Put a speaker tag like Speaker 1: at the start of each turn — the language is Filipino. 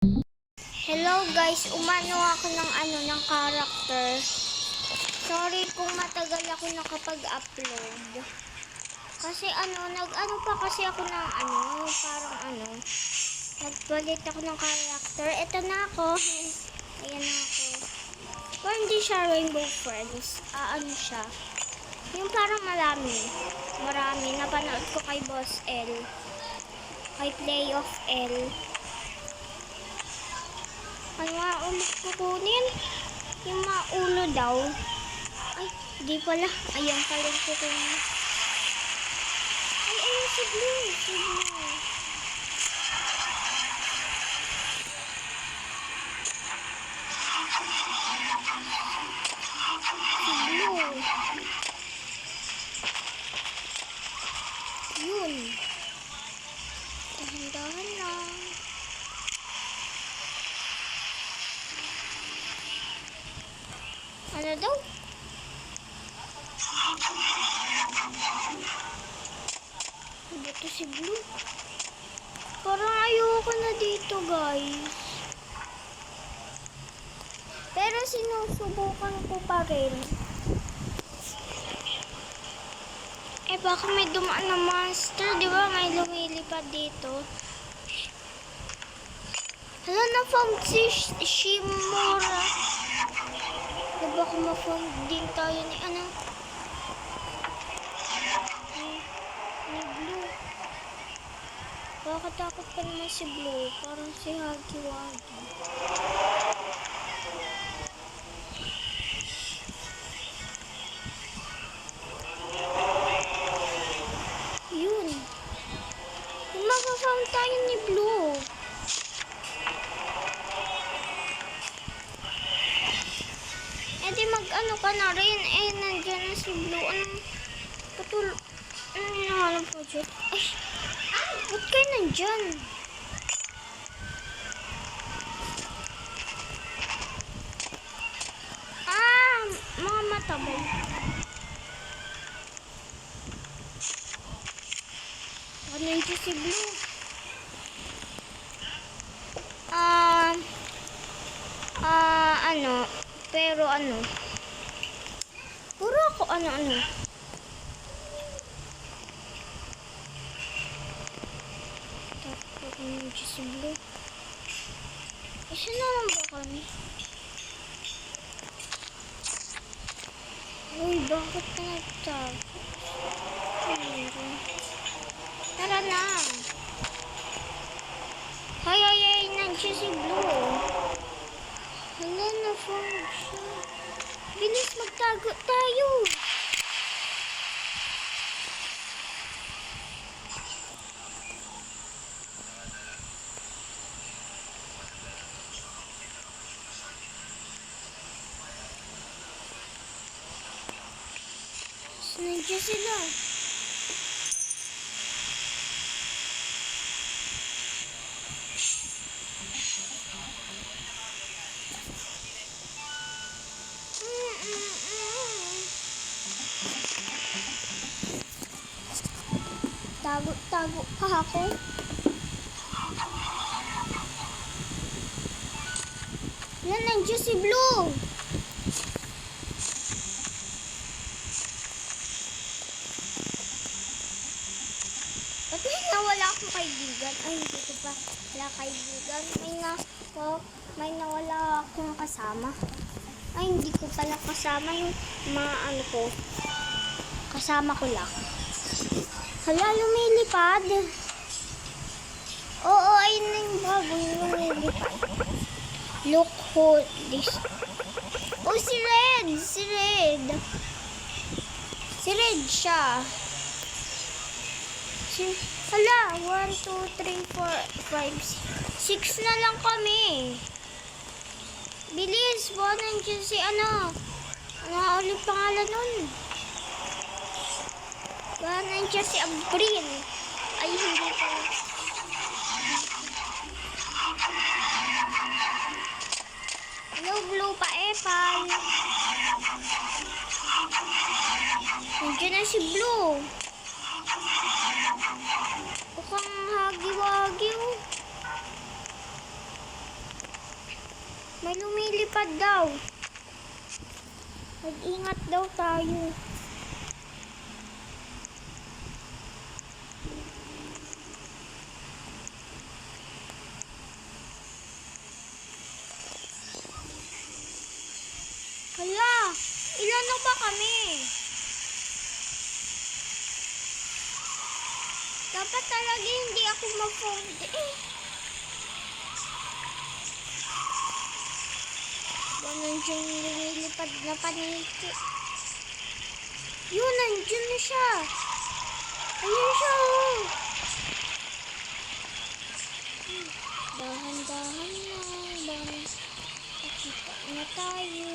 Speaker 1: Hello guys, umano ako ng character. Sorry kung matagal ako nakapag-upload. Kasi nag-ano pa kasi ako ng nagpalit ako ng character. Ito na ako. Ayan na ako. Pero hindi siya Rainbow Friends. Siya. Yung parang marami. Napanood ko kay Boss L. Kay Play of L. Ano nga ulit kukunin? Yung maulo daw. Ay, di pala. Ayan pala yung kukunin. Ay, ayun si Blue. Si Blue. Yun. Dahan-dahan lang. Ano daw? Ito si Blue. Parang ayoko na dito, guys. Pero sinusubukan ko pa rin. Baka may dumaan na monster, di ba? May lumilipad dito. Hala, na-found si Shimura. Baka ma-found din tayo ni Blue. Baka takot pa naman si Blue. Parang si Huggy Wuggy. Yun. Kung maka-found tayo ni Blue. Di mag-ano ka na rin. Nandiyan na si Blue. Anong hinahanap ko dyan? Ay, ba't kayo nandyan? Mga matabay. Nandiyan si Blue. Pero puro ako tapos nandiyan si Blue. Isa na lang ba kami? Uy, bakit ka nagtapos? Tara na. Ay, nandiyan si Blue. Hala, na-found siya. Bilis, magtago tayo. Nandiyan sila. Tago pa ako. Nandiyan si Blue. Ba't may nawala akong kaibigan? Ay, hindi ko pa wala kaibigan. May nawala akong kasama. Ay, hindi ko pala kasama yung mga ko. Kasama ko lang. Hala, lumilipad. Oo, ayun na yung baboy lumilipad. Look who this. Oh, si Red. Si Red siya. Hala, 1, 2, 3, 4, 5, 6 na lang kami. Bilis, nandiyan si ano ulit pangalan nun? Nandiyan si Abril. Ay, hindi pa. Hello, Blue pa Epal. Nandiyan na si Blue. Mukhang Huggy Wuggy. May lumilipad daw. Mag-ingat daw tayo. Hala, ilan na ba kami? Dapat talaga hindi ako mag-phone. Nandiyan yung lumilipad na paniki. Yun, nandiyan na siya. Ayun siya, oh. Dahan-dahan na. Baka makita na tayo.